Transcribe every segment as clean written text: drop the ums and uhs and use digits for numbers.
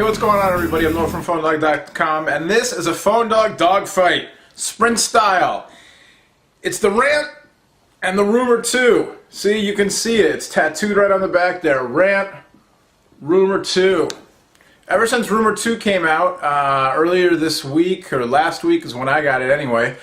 Hey, what's going on, everybody? I'm Noah from PhoneDog.com, and this is a Phone Dog Dogfight, Sprint style. It's the Rant and the Rumor 2. See, you can see it. It's tattooed right on the back there. Rant, Rumor 2. Ever since Rumor 2 came out earlier this week, or last week is when I got it anyway,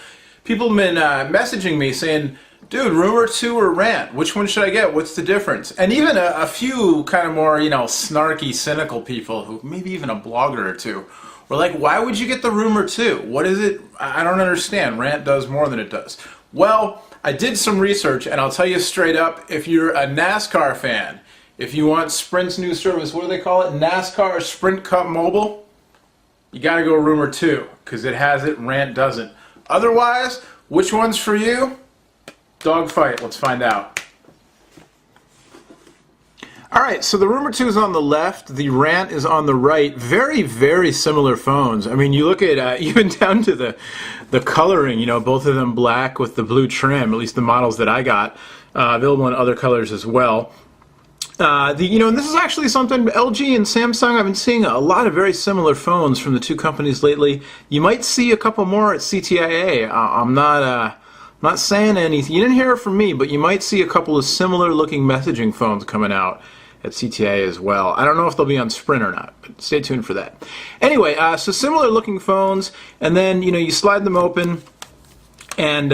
people have been messaging me saying, dude, Rumor 2 or Rant? Which one should I get? What's the difference? And even a few kind of more, snarky, cynical people, who maybe even a blogger or two, were like, why would you get the Rumor 2? What is it? I don't understand. Rant does more than it does. Well, I did some research, and I'll tell you straight up, if you're a NASCAR fan, if you want Sprint's new service, what do they call it? NASCAR Sprint Cup Mobile? You gotta go Rumor 2, because it has it, Rant doesn't. Otherwise, which one's for you? Dogfight, let's find out. Alright, so the Rumor 2 is on the left, the Rant is on the right. Very, very similar phones. I mean, you look at, even down to the coloring, both of them black with the blue trim, at least the models that I got. Available in other colors as well. And this is actually something, LG and Samsung, I've been seeing a lot of very similar phones from the two companies lately. You might see a couple more at CTIA. I'm not saying anything. You didn't hear it from me, but you might see a couple of similar looking messaging phones coming out at CTIA as well. I don't know if they'll be on Sprint or not, but stay tuned for that. Anyway, so similar looking phones, and then you slide them open, and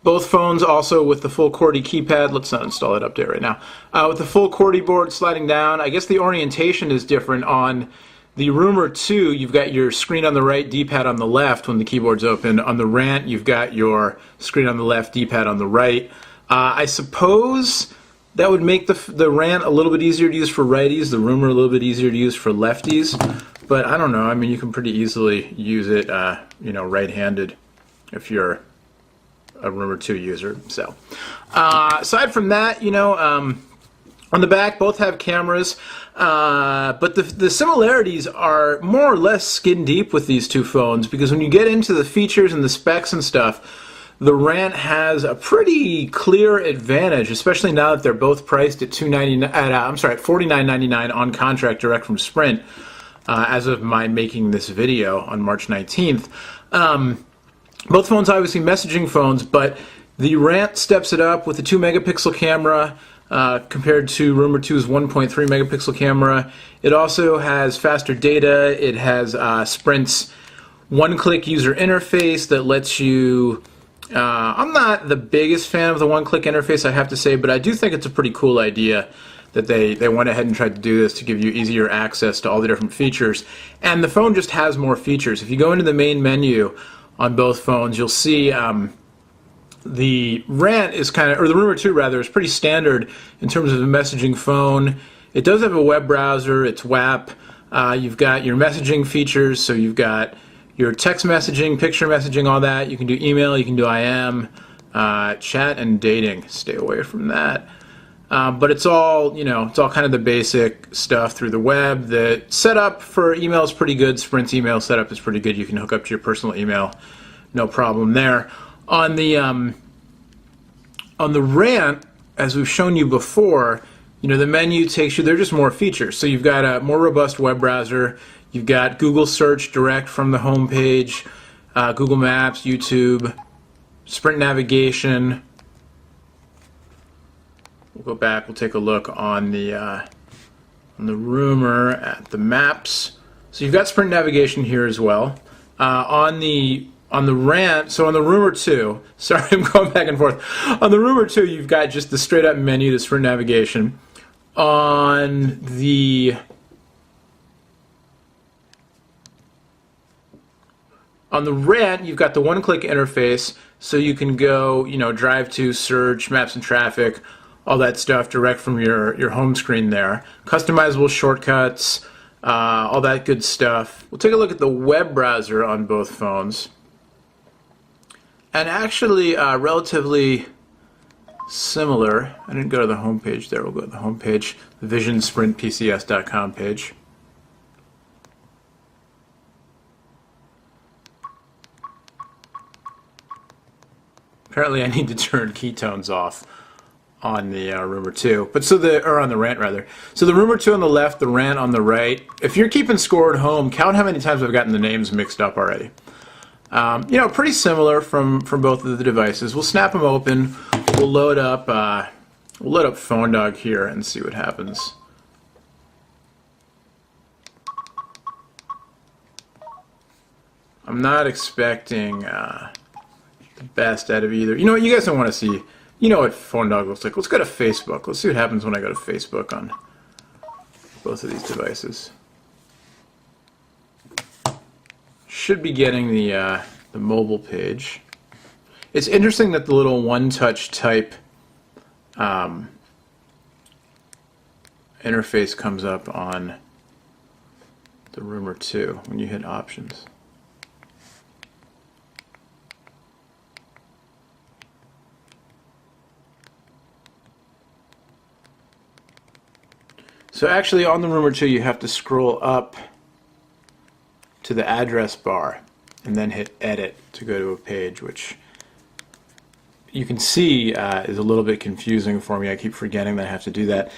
both phones also with the full QWERTY keypad. Let's not install that up there right now. With the full QWERTY board sliding down. I guess the orientation is different on the Rumor 2. You've got your screen on the right, D-pad on the left when the keyboard's open. On the Rant, you've got your screen on the left, D-pad on the right. I suppose that would make the Rant a little bit easier to use for righties, the Rumor a little bit easier to use for lefties. But I don't know. I mean, you can pretty easily use it, right-handed if you're a Rumor 2 user. So, aside from that, on the back, both have cameras, but the similarities are more or less skin deep with these two phones, because when you get into the features and the specs and stuff, the Rant has a pretty clear advantage, especially now that they're both priced at $49.99 on contract direct from Sprint, as of my making this video on March 19th. Both phones obviously messaging phones, but the Rant steps it up with a 2-megapixel camera compared to Rumor 2's 1.3 megapixel camera. It also has faster data. It has Sprint's one-click user interface that lets you... I'm not the biggest fan of the one-click interface, I have to say, but I do think it's a pretty cool idea that they went ahead and tried to do this to give you easier access to all the different features. And the phone just has more features. If you go into the main menu on both phones, you'll see the Rant is or the Rumor 2 rather, is pretty standard in terms of a messaging phone. It does have a web browser, it's WAP. You've got your messaging features, so you've got your text messaging, picture messaging, all that. You can do email, you can do IM, chat and dating. Stay away from that. But it's all, it's all kind of the basic stuff through the web. The setup for email is pretty good. Sprint's email setup is pretty good. You can hook up to your personal email, no problem there. On the Rant, as we've shown you before, the menu takes you, they're just more features. So you've got a more robust web browser. You've got Google Search direct from the home page, Google Maps, YouTube, Sprint navigation. We'll go back, we'll take a look on the Rumor at the maps. So you've got Sprint navigation here as well. On the Rant, so on the Rumor 2, sorry, I'm going back and forth. On the Rumor 2, you've got just the straight up menu, the Sprint navigation. On the Rant, you've got the one-click interface, so you can go, drive to, search, maps and traffic, all that stuff direct from your home screen there. Customizable shortcuts, all that good stuff. We'll take a look at the web browser on both phones. And actually, relatively similar. I didn't go to the home page there. We'll go to the home page, the visionsprintpcs.com page. Apparently I need to turn keytones off on the Rumor 2, but or on the Rant rather. So the Rumor 2 on the left, the Rant on the right. If you're keeping score at home, count how many times I've gotten the names mixed up already. You know, pretty similar from both of the devices. We'll snap them open. We'll load up Phone Dog here and see what happens. I'm not expecting the best out of either. You know what? You guys don't want to see. You know what Phone Dog looks like. Let's go to Facebook. Let's see what happens when I go to Facebook on both of these devices. Should be getting the mobile page. It's interesting that the little one-touch type interface comes up on the Rumor 2 when you hit options. So actually on the Rumor 2 you have to scroll up to the address bar and then hit edit to go to a page, which you can see is a little bit confusing for me. I keep forgetting that I have to do that.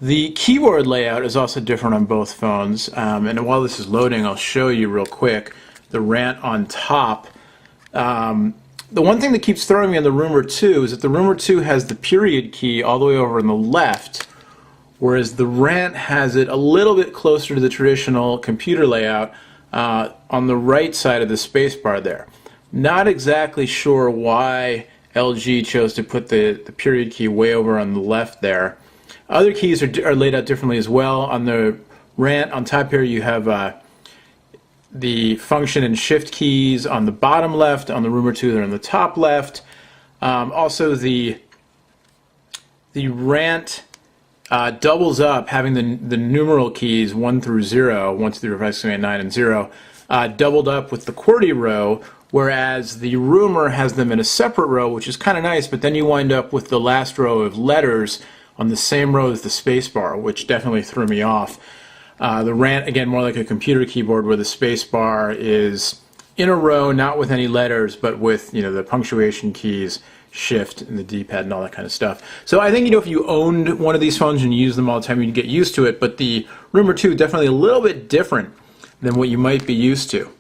The keyboard layout is also different on both phones, and while this is loading I'll show you real quick the Rant on top. The one thing that keeps throwing me on the Rumor 2 is that the Rumor 2 has the period key all the way over on the left, whereas the Rant has it a little bit closer to the traditional computer layout on the right side of the spacebar there. Not exactly sure why LG chose to put the period key way over on the left there. Other keys are laid out differently as well. On the Rant on top here you have the function and shift keys on the bottom left. On the Rumor 2 they're on the top left. Also the Rant doubles up, having the numeral keys 1 through 0, 1, 2, 3, 4, 5, 6, 7, 8, 9, and 0, doubled up with the QWERTY row, whereas the Rumor has them in a separate row, which is kind of nice, but then you wind up with the last row of letters on the same row as the spacebar, which definitely threw me off. The Rant, again, more like a computer keyboard where the spacebar is in a row, not with any letters, but with, you know, the punctuation keys, shift, and the D-pad and all that kind of stuff. So I think, you know, if you owned one of these phones and you use them all the time, you'd get used to it, but the Rumor 2 definitely a little bit different than what you might be used to.